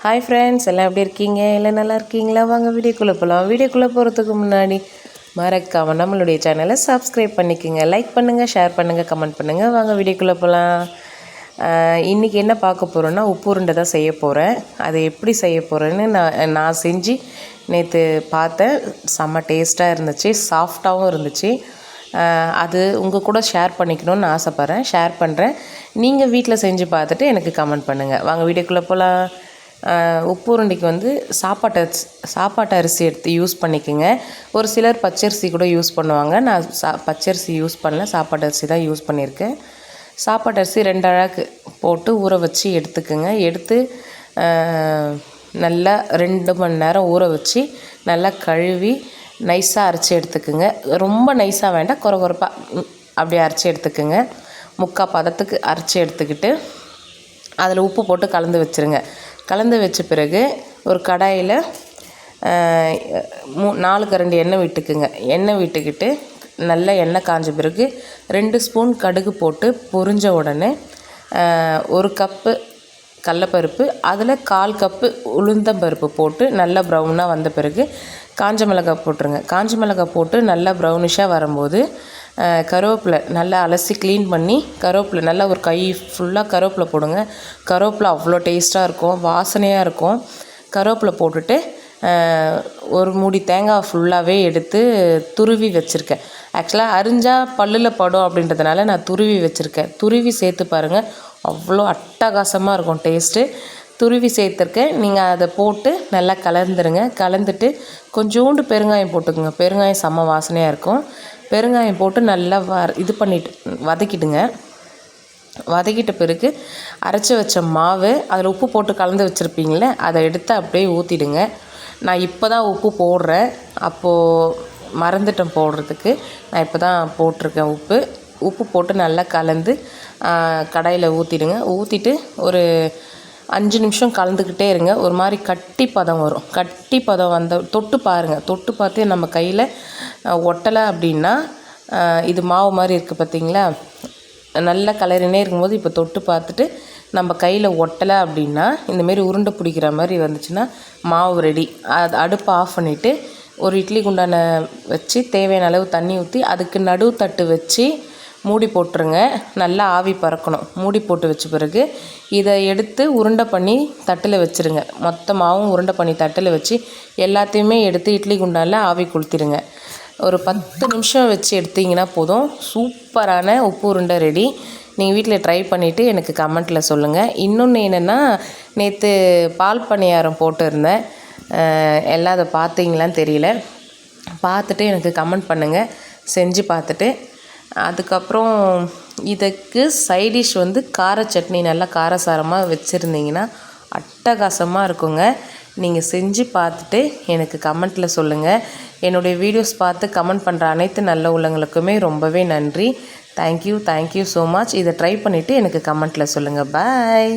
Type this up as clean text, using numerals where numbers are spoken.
Hi friends, எல்லாம் எப்படி இருக்கீங்க? எல்லாம் நல்லா இருக்கீங்களா? வாங்க வீடியோக்குள்ளே போகலாம். வீடியோக்குள்ளே போகிறதுக்கு முன்னாடி மறக்காமல் நம்மளுடைய சேனலை சப்ஸ்கிரைப் பண்ணிக்கோங்க. லைக் பண்ணுங்கள், ஷேர் பண்ணுங்கள், கமெண்ட் பண்ணுங்கள். வாங்க வீடியோக்குள்ளே போகலாம். இன்றைக்கி என்ன பார்க்க போகிறோன்னா, உப்பு உருண்டை தான் செய்ய போகிறேன். அதை எப்படி செய்ய போகிறேன்னு நான் செஞ்சு நேற்று பார்த்தேன். செம்ம டேஸ்ட்டாக இருந்துச்சு, சாஃப்டாகவும் இருந்துச்சு. அது உங்கள் கூட ஷேர் பண்ணிக்கணும்னு ஆசைப்பட்றேன், ஷேர் பண்ணுறேன். நீங்கள் வீட்டில் செஞ்சு பார்த்துட்டு எனக்கு கமெண்ட் பண்ணுங்கள். வாங்க வீடியோக்குள்ளே போகலாம். உப்பு உருண்டைக்கு வந்து சாப்பாட்டு அரிசி எடுத்து யூஸ் பண்ணிக்கோங்க. ஒரு சிலர் பச்சரிசி கூட யூஸ் பண்ணுவாங்க. நான் பச்சரிசி யூஸ் பண்ணல, சாப்பாட்டு அரிசி தான் யூஸ் பண்ணியிருக்கேன். சாப்பாட்டு அரிசி 2 அழகு போட்டு ஊற வச்சு எடுத்துக்கோங்க. எடுத்து நல்லா 2 மணி நேரம் ஊற வச்சு நல்லா கழுவி நைஸாக அரைச்சி எடுத்துக்கோங்க. ரொம்ப நைஸாக வேண்டாம், கொரகொரப்பாக அப்படியே அரைச்சி எடுத்துக்கோங்க. முக்கால் பதத்துக்கு அரைச்சி எடுத்துக்கிட்டு அதில் உப்பு போட்டு கலந்து வச்சுருங்க. கலந்து வச்ச பிறகு ஒரு கடாயில் 4 கரண்டி எண்ணெய் விட்டுக்குங்க. எண்ணெய் விட்டுக்கிட்டு நல்லா எண்ணெய் காஞ்ச பிறகு 2 ஸ்பூன் கடுகு போட்டு பொரிஞ்ச உடனே 1 கப்பு கடலப்பருப்பு, அதில் 1/4 கப்பு உளுந்தம்பருப்பு போட்டு நல்லா ப்ரௌனாக வந்த பிறகு காஞ்ச மிளகாய் போட்டுருங்க. காஞ்ச மிளகாய் போட்டு நல்லா ப்ரௌனிஷாக வரும்போது கருவேப்பிலை நல்லா அலசி க்ளீன் பண்ணி கருவேப்பிலை நல்லா ஒரு கை ஃபுல்லாக கருவேப்பிலை போடுங்க. கருவேப்பிலை அவ்வளோ டேஸ்ட்டாக இருக்கும், வாசனையாக இருக்கும். கருவேப்பிலை போட்டுட்டு ஒரு மூடி தேங்காய் ஃபுல்லாகவே எடுத்து துருவி வச்சுருக்கேன். ஆக்சுவலாக அரிஞ்சால் பல்லில் படும் அப்படின்றதுனால நான் துருவி வச்சுருக்கேன். துருவி சேர்த்து பாருங்கள், அவ்வளோ அட்டகாசமாக இருக்கும் டேஸ்ட்டு. துருவி சேர்த்துருக்கேன். நீங்கள் அதை போட்டு நல்லா கலந்துருங்க. கலந்துட்டு கொஞ்சோண்டு பெருங்காயம் போட்டுக்குங்க. பெருங்காயம் செம்ம வாசனையாக இருக்கும். பெருங்காயம் போட்டு நல்லா வதக்கிடுங்க. வதக்கிட்ட பிறகு அரைச்சி வச்ச மாவு, அதில் உப்பு போட்டு கலந்து வச்சுருப்பீங்களே, அதை எடுத்து அப்படியே ஊற்றிடுங்க. நான் இப்போ தான் உப்பு போடுறேன், அப்போது மறந்துட்டேன் போடுறதுக்கு. நான் இப்போ தான் போட்டிருக்கேன் உப்பு போட்டு நல்லா கலந்து கடாயில் ஊற்றிடுங்க. ஊற்றிட்டு ஒரு 5 நிமிஷம் கலந்துக்கிட்டே இருங்க. ஒரு மாதிரி கட்டி பதம் வரும். கட்டி பதம் தொட்டு பாருங்கள். தொட்டு பார்த்து நம்ம கையில் ஒட்டலை அப்படின்னா, இது மாவு மாதிரி இருக்குது பார்த்தீங்களா, நல்லா கலரினே இருக்கும்போது இப்போ தொட்டு பார்த்துட்டு நம்ம கையில் ஒட்டலை அப்படின்னா, இந்தமாரி உருண்டை பிடிக்கிற மாதிரி வந்துச்சுன்னா மாவு ரெடி. அடுப்பை ஆஃப் பண்ணிவிட்டு ஒரு இட்லி குண்டானை வச்சு தேவையான அளவு தண்ணி ஊற்றி அதுக்கு நடுவு தட்டு வச்சு மூடி போட்டுருங்க. நல்லா ஆவி பறக்கணும். மூடி போட்டு வச்ச பிறகு இதை எடுத்து உருண்டை பண்ணி தட்டில் வச்சுருங்க. மொத்தமாகவும் உருண்டை பண்ணி தட்டில் வச்சு எல்லாத்தையுமே எடுத்து இட்லி குண்டானில் ஆவி கொளுத்திடுங்க. ஒரு 10 நிமிஷம் வச்சு எடுத்திங்கன்னா போதும், சூப்பரான உப்பு உருண்டை ரெடி. நீங்கள் வீட்டில் ட்ரை பண்ணிவிட்டு எனக்கு கமெண்ட்டில் சொல்லுங்கள். இன்னொன்று என்னென்னா, நேற்று பால் பணியாரம் போட்டிருந்தேன். எல்லாம் அதை பார்த்தீங்களான்னு தெரியல. பார்த்துட்டு எனக்கு கமெண்ட் பண்ணுங்கள், செஞ்சு பார்த்துட்டு. அதுக்கப்புறம் இதுக்கு சைடிஷ் வந்து கார சட்னி நல்லா காரசாரமாக வச்சுருந்தீங்கன்னா அட்டகாசமாக இருக்குங்க. நீங்கள் செஞ்சு பார்த்துட்டு எனக்கு கமெண்ட்டில் சொல்லுங்கள். என்னுடைய வீடியோஸ் பார்த்து கமெண்ட் பண்ணுற அனைத்து நல்ல உள்ளங்களுக்குமே ரொம்பவே நன்றி. Thank you so much. இதை ட்ரை பண்ணிவிட்டு எனக்கு கமெண்ட்டில் சொல்லுங்கள். பாய்.